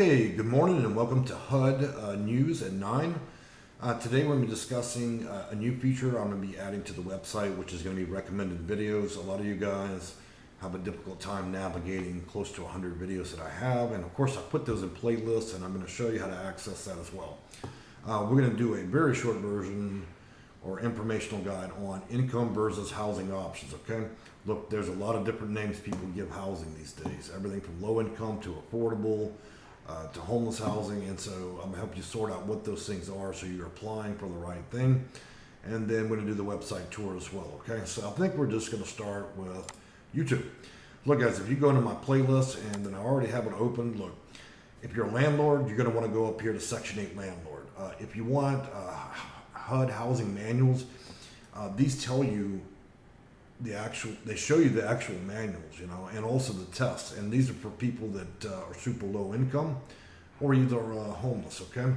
Okay, good morning and welcome to HUD News at 9. Today we're going to be discussing a new feature I'm going to be adding to the website, which is going to be recommended videos. A lot of you guys have a difficult time navigating close to 100 videos that I have, and of course I put those in playlists, and I'm going to show you how to access that as well. We're going to do a very short version or informational guide on income versus housing options, okay? Look, there's a lot of different names people give housing these days. Everything from low income to affordable, to homeless housing, and so I'm going to help you sort out what those things are so you're applying for the right thing. And then we're going to do the website tour as well, okay? So I think we're just going to start with YouTube. Look guys, if you go into my playlist, and then I already have it open, look, if you're a landlord, you're going to want to go up here to Section 8 Landlord. If you want HUD Housing Manuals, these tell you they show you the actual manuals, you know, and also the tests. And these are for people that are super low income or either homeless, okay?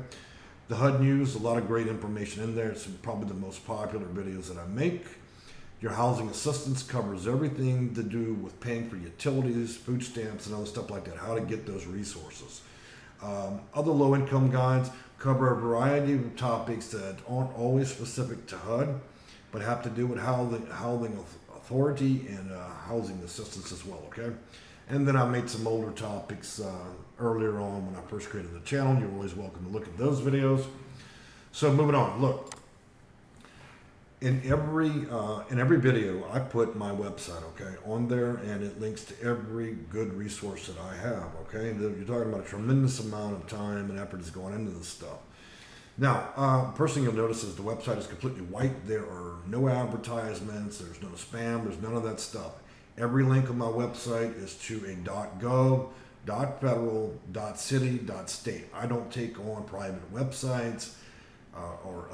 The HUD News, a lot of great information in there. It's probably the most popular videos that I make. Your housing assistance covers everything to do with paying for utilities, food stamps, and other stuff like that, how to get those resources. Other low income guides cover a variety of topics that aren't always specific to HUD, but have to do with housing authority and housing assistance as well, okay? And then I made some older topics earlier on when I first created the channel. You're always welcome to look at those videos. So moving on, look, in every video I put my website, okay, on there, and it links to every good resource that I have, okay? You're talking about a tremendous amount of time and effort is going into this stuff. Now, first thing you'll notice is the website is completely white. There are no advertisements, there's no spam, there's none of that stuff. Every link on my website is to a .gov, .federal, .city, .state. I don't take on private websites or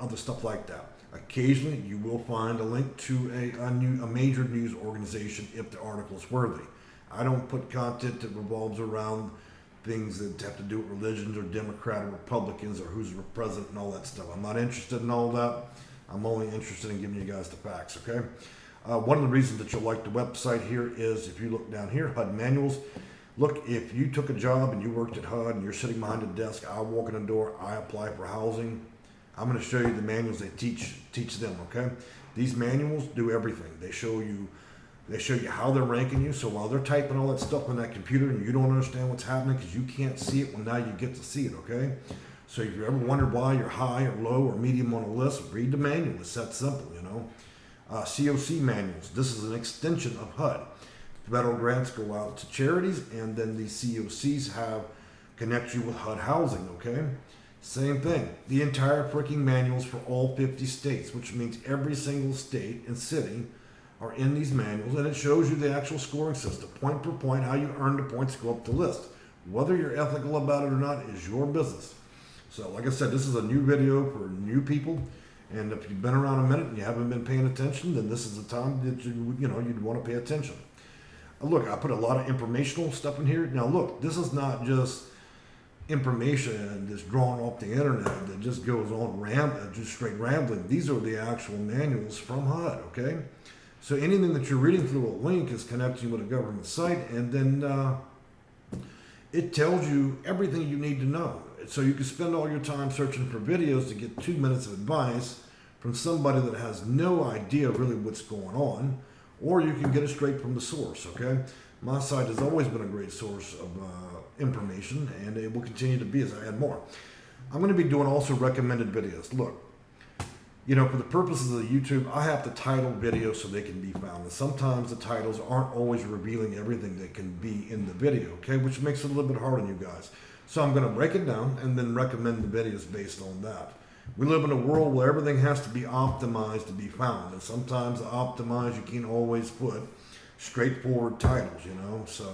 other stuff like that. Occasionally, you will find a link to a major news organization if the article is worthy. I don't put content that revolves around things that have to do with religions or Democrat or Republicans or who's the president and all that stuff. I'm not interested in all that. I'm only interested in giving you guys the facts, okay? One of the reasons that you'll like the website here is if you look down here, HUD Manuals. Look, if you took a job and you worked at HUD and you're sitting behind a desk, I walk in the door, I apply for housing. I'm going to show you the manuals they teach them, okay? These manuals do everything. They show you how they're ranking you. So while they're typing all that stuff on that computer and you don't understand what's happening because you can't see it, well, now you get to see it, okay? So if you ever wondered why you're high or low or medium on a list, read the manual. It's that simple, you know? COC manuals. This is an extension of HUD. Federal grants go out to charities, and then these COCs connect you with HUD housing, okay? Same thing. The entire freaking manuals for all 50 states, which means every single state and city are in these manuals, and it shows you the actual scoring system, point per point, how you earn the points to go up the list. Whether you're ethical about it or not is your business. So like I said, this is a new video for new people, and if you've been around a minute and you haven't been paying attention, then this is the time that you'd want to pay attention. Look, I put a lot of informational stuff in here. Now look, this is not just information that's drawn off the internet that just goes on just straight rambling. These are the actual manuals from HUD, okay? So anything that you're reading through a link is connecting with a government site, and then it tells you everything you need to know. So you can spend all your time searching for videos to get 2 minutes of advice from somebody that has no idea really what's going on, or you can get it straight from the source, okay? My site has always been a great source of information, and it will continue to be as I add more. I'm going to be doing also recommended videos. Look, you know, for the purposes of the YouTube, I have to title videos so they can be found. And sometimes the titles aren't always revealing everything that can be in the video, okay? Which makes it a little bit hard on you guys. So I'm going to break it down and then recommend the videos based on that. We live in a world where everything has to be optimized to be found. And sometimes optimized, you can't always put straightforward titles, you know? So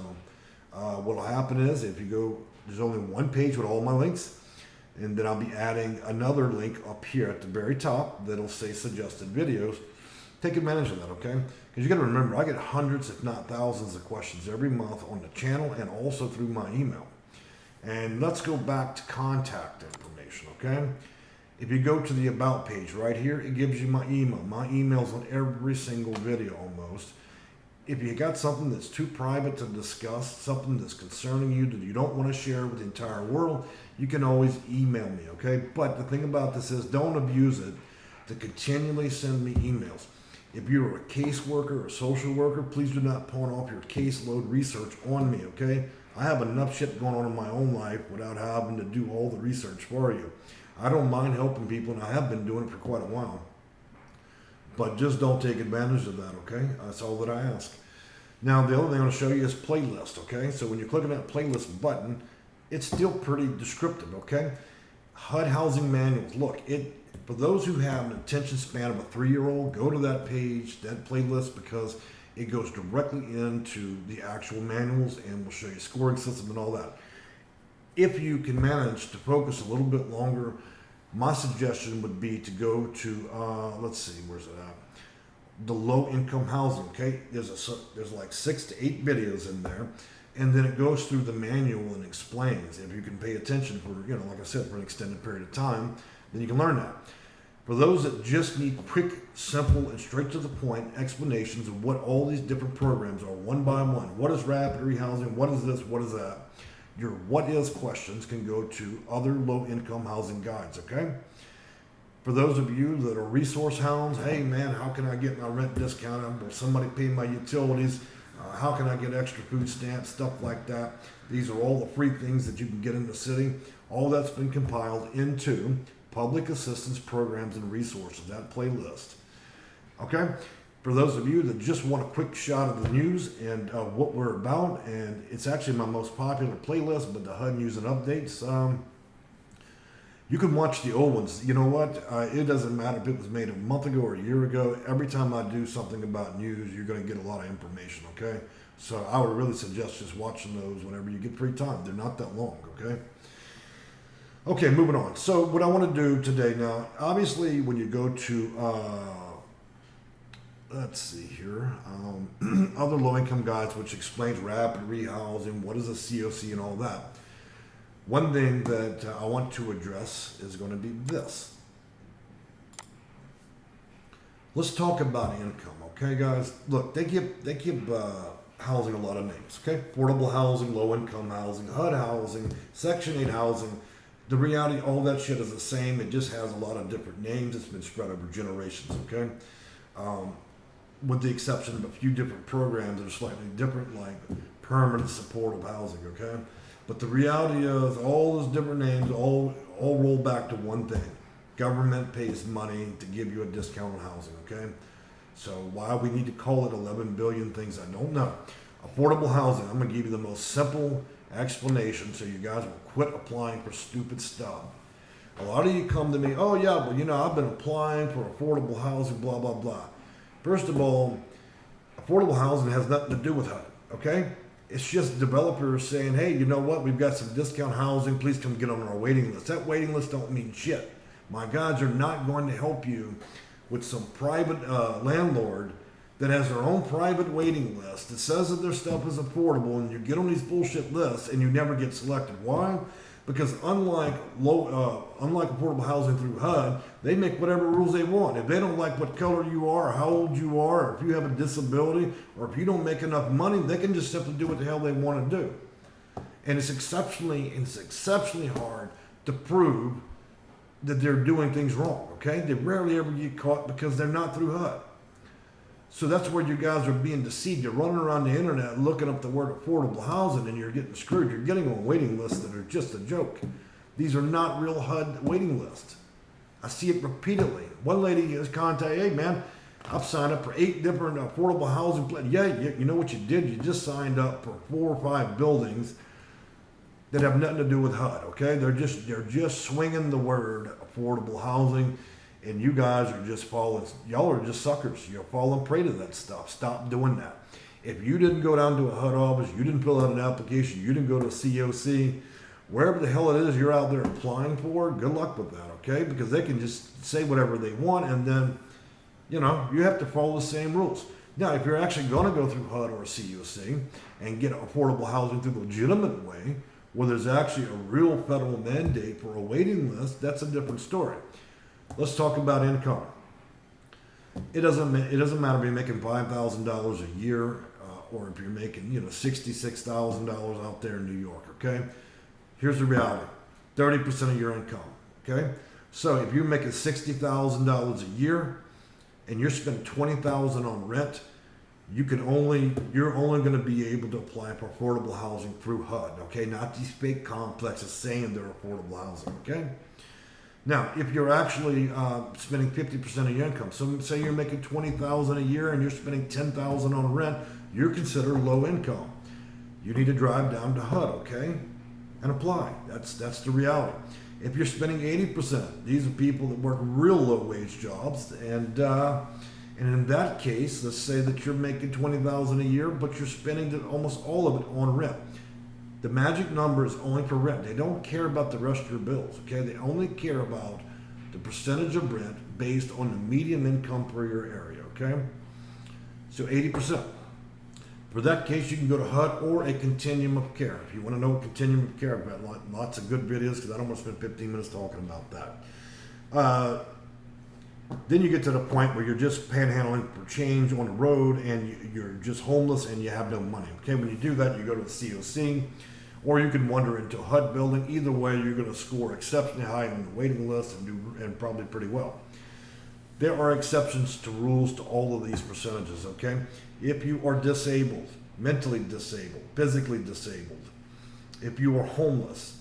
what will happen is if you go, there's only one page with all my links, and then I'll be adding another link up here at the very top that'll say suggested videos. Take advantage of that, okay? Because you got to remember, I get hundreds, if not thousands, of questions every month on the channel and also through my email. And let's go back to contact information, okay? If you go to the About page right here, it gives you my email. My email's on every single video almost. if you got something that's too private to discuss, something that's concerning you that you don't want to share with the entire world, you can always email me, okay? But the thing about this is don't abuse it to continually send me emails. If you're a caseworker or social worker, please do not pawn off your caseload research on me, okay? I have enough shit going on in my own life without having to do all the research for you. I don't mind helping people, and I have been doing it for quite a while. But just don't take advantage of that, okay? That's all that I ask. Now, the other thing I'm going to show you is playlist, okay? So when you click on that playlist button, it's still pretty descriptive, okay? HUD Housing Manuals. Look, for those who have an attention span of a 3-year-old, go to that page, that playlist, because it goes directly into the actual manuals and will show you scoring system and all that. If you can manage to focus a little bit longer, my suggestion would be to go to, let's see, where's it at? The low income housing, okay? There's like 6 to 8 videos in there, and then it goes through the manual and explains. If you can pay attention for, like I said, for an extended period of time, then you can learn that. For those that just need quick, simple, and straight to the point explanations of what all these different programs are one by one. What is rapid rehousing? What is this? What is that? Your what is questions can go to other low income housing guides, okay? For those of you that are resource hounds, hey man, how can I get my rent discounted? Will somebody pay my utilities? How can I get extra food stamps? Stuff like that. These are all the free things that you can get in the city. All that's been compiled into public assistance programs and resources, that playlist. Okay? For those of you that just want a quick shot of the news and what we're about, and it's actually my most popular playlist, but the HUD news and updates, you can watch the old ones. You know what? It doesn't matter if it was made a month ago or a year ago. Every time I do something about news, you're going to get a lot of information, okay? So I would really suggest just watching those whenever you get free time. They're not that long, okay? Okay, moving on. So what I want to do today now, obviously when you go to, let's see here, other low-income guides, which explains rapid rehousing, what is a COC and all that. One thing that I want to address is going to be this. Let's talk about income, okay, guys? Look, they give housing a lot of names, okay? Affordable housing, low-income housing, HUD housing, Section 8 housing. The reality, all that shit is the same. It just has a lot of different names. It's been spread over generations, okay? With the exception of a few different programs that are slightly different, like permanent supportive housing, okay? But the reality is all those different names all roll back to one thing. Government pays money to give you a discount on housing, okay? So why we need to call it 11 billion things, I don't know. Affordable housing, I'm going to give you the most simple explanation so you guys will quit applying for stupid stuff. A lot of you come to me, oh yeah, well I've been applying for affordable housing, blah, blah, blah. First of all, affordable housing has nothing to do with HUD, okay? It's just developers saying, hey, you know what? We've got some discount housing. Please come get on our waiting list. That waiting list don't mean shit. My guys are not going to help you with some private landlord that has their own private waiting list that says that their stuff is affordable, and you get on these bullshit lists and you never get selected. Why? Because unlike affordable housing through HUD, they make whatever rules they want. If they don't like what color you are, or how old you are, or if you have a disability, or if you don't make enough money, they can just simply do what the hell they want to do. And it's exceptionally hard to prove that they're doing things wrong, okay? They rarely ever get caught because they're not through HUD. So that's where you guys are being deceived. You're running around the internet looking up the word affordable housing and you're getting screwed. You're getting on waiting lists that are just a joke. These are not real HUD waiting lists. I see it repeatedly. One lady has contacted, hey man, I've signed up for 8 different affordable housing plans. Yeah, you know what you did? You just signed up for 4 or 5 buildings that have nothing to do with HUD, okay? They're just swinging the word affordable housing. And you guys are just y'all are just suckers. You're falling prey to that stuff. Stop doing that. If you didn't go down to a HUD office, you didn't fill out an application, you didn't go to a COC, wherever the hell it is you're out there applying for, good luck with that, okay? Because they can just say whatever they want, and then, you have to follow the same rules. Now, if you're actually going to go through HUD or a COC and get affordable housing through the legitimate way, where there's actually a real federal mandate for a waiting list, that's a different story. Let's talk about income. It doesn't matter if you're making $5,000 a year or if you're making, $66,000 out there in New York, okay? Here's the reality. 30% of your income, okay? So if you're making $60,000 a year and you're spending $20,000 on rent, you're only going to be able to apply for affordable housing through HUD, okay? Not these fake complexes saying they're affordable housing, okay? Now, if you're actually spending 50% of your income, so say you're making $20,000 a year and you're spending $10,000 on rent, you're considered low income. You need to drive down to HUD, okay, and apply. That's the reality. If you're spending 80%, these are people that work real low wage jobs, and in that case, let's say that you're making $20,000 a year, but you're spending almost all of it on rent. The magic number is only for rent. They don't care about the rest of your bills, okay? They only care about the percentage of rent based on the median income per your area, okay? So 80%. For that case, you can go to HUD or a continuum of care. If you want to know what continuum of care, I've got lots of good videos because I don't want to spend 15 minutes talking about that. Then you get to the point where you're just panhandling for change on the road and you're just homeless and you have no money, okay? When you do that, you go to the COC, or you can wander into a HUD building. Either way, you're going to score exceptionally high on the waiting list and probably pretty well. There are exceptions to rules to all of these percentages, okay? If you are disabled, mentally disabled, physically disabled, if you are homeless,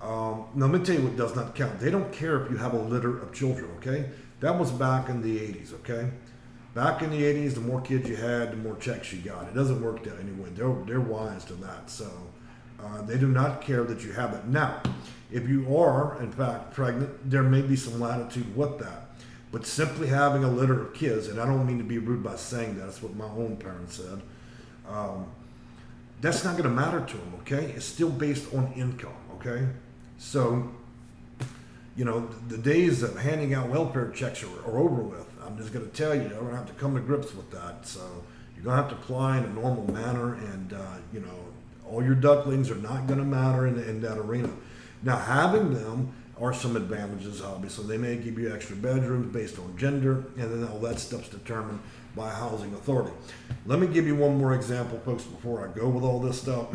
now let me tell you what does not count. They don't care if you have a litter of children, okay? That was back in the 80s, okay? Back in the 80s, the more kids you had, the more checks you got. It doesn't work that anyway. They're wise to that, so they do not care that you have it. Now, if you are, in fact, pregnant, there may be some latitude with that. But simply having a litter of kids, and I don't mean to be rude by saying that, that's what my own parents said, that's not going to matter to them, okay? It's still based on income, okay? So, the days of handing out welfare checks are over with. I'm just going to tell you, you're going to have to come to grips with that. So you're going to have to apply in a normal manner, and, all your ducklings are not going to matter in that arena. Now, having them are some advantages, obviously. They may give you extra bedrooms based on gender, and then all that stuff's determined by a housing authority. Let me give you one more example, folks, before I go with all this stuff.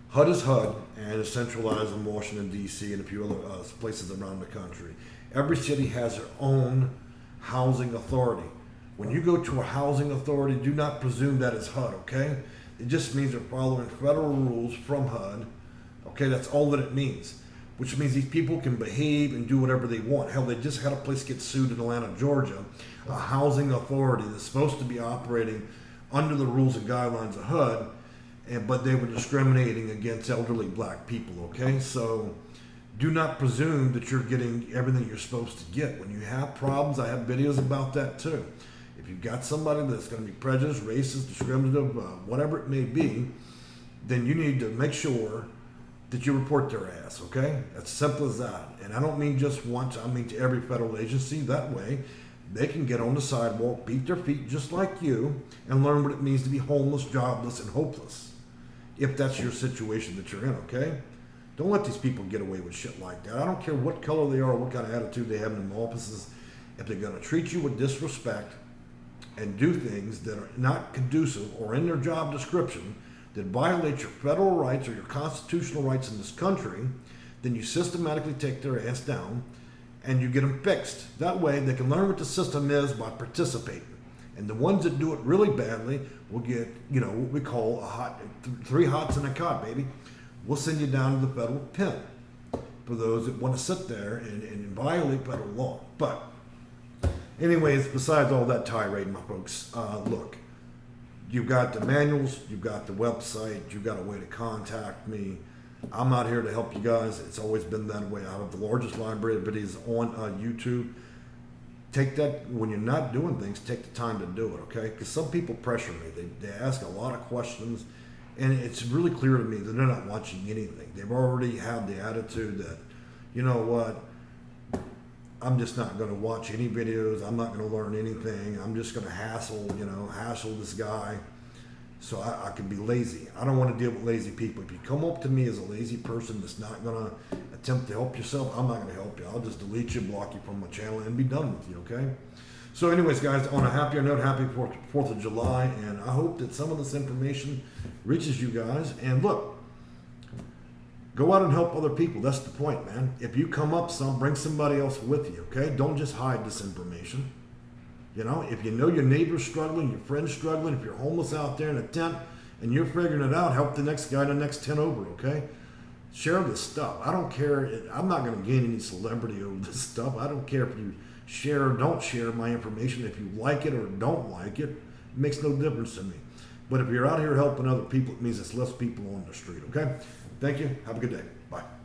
HUD is HUD, and is centralized in Washington, D.C. and a few other places around the country. Every city has their own housing authority. When you go to a housing authority, do not presume that is HUD, okay? It just means they're following federal rules from HUD, okay? That's all that it means, which means these people can behave and do whatever they want. Hell, they just had a place get sued in Atlanta, Georgia, a housing authority that's supposed to be operating under the rules and guidelines of HUD, but they were discriminating against elderly black people, okay? So do not presume that you're getting everything you're supposed to get. When you have problems, I have videos about that too. If you've got somebody that's going to be prejudiced, racist, discriminative, whatever it may be, then you need to make sure that you report their ass, okay? As simple as that. And I don't mean just once, I mean to every federal agency. That way, they can get on the sidewalk, beat their feet just like you, and learn what it means to be homeless, jobless, and hopeless. If that's your situation that you're in, okay? Don't let these people get away with shit like that. I don't care what color they are or what kind of attitude they have in their offices. If they're going to treat you with disrespect and do things that are not conducive or in their job description that violate your federal rights or your constitutional rights in this country, then you systematically take their ass down and you get them fixed. That way they can learn what the system is by participating. And the ones that do it really badly will get, what we call three hots in a cot, baby. We'll send you down to the federal pen for those that want to sit there and violate federal law. But anyways, besides all that tirade, my folks, look, you've got the manuals, you've got the website, you've got a way to contact me. I'm not here to help you guys. It's always been that way. I have the largest library of videos on YouTube. Take that, when you're not doing things, take the time to do it, okay? Because some people pressure me. They ask a lot of questions, and it's really clear to me that they're not watching anything. They've already had the attitude that, you know what, I'm just not going to watch any videos. I'm not going to learn anything. I'm just going to hassle this guy so I can be lazy. I don't want to deal with lazy people. If you come up to me as a lazy person that's not going to attempt to help yourself, I'm not going to help you. I'll just delete you, block you from my channel, and be done with you, okay? So anyways, guys, on a happier note, happy 4th of July, and I hope that some of this information reaches you guys. And look, go out and help other people. That's the point, man. If you come up some, bring somebody else with you, okay? Don't just hide this information. You know, if you know your neighbor's struggling, your friend's struggling, if you're homeless out there in a tent and you're figuring it out, help the next guy in the next tent over, okay? Share this stuff. I don't care. I'm not going to gain any celebrity over this stuff. I don't care if you share or don't share my information. If you like it or don't like it, it makes no difference to me. But if you're out here helping other people, it means it's less people on the street, okay? Thank you. Have a good day. Bye.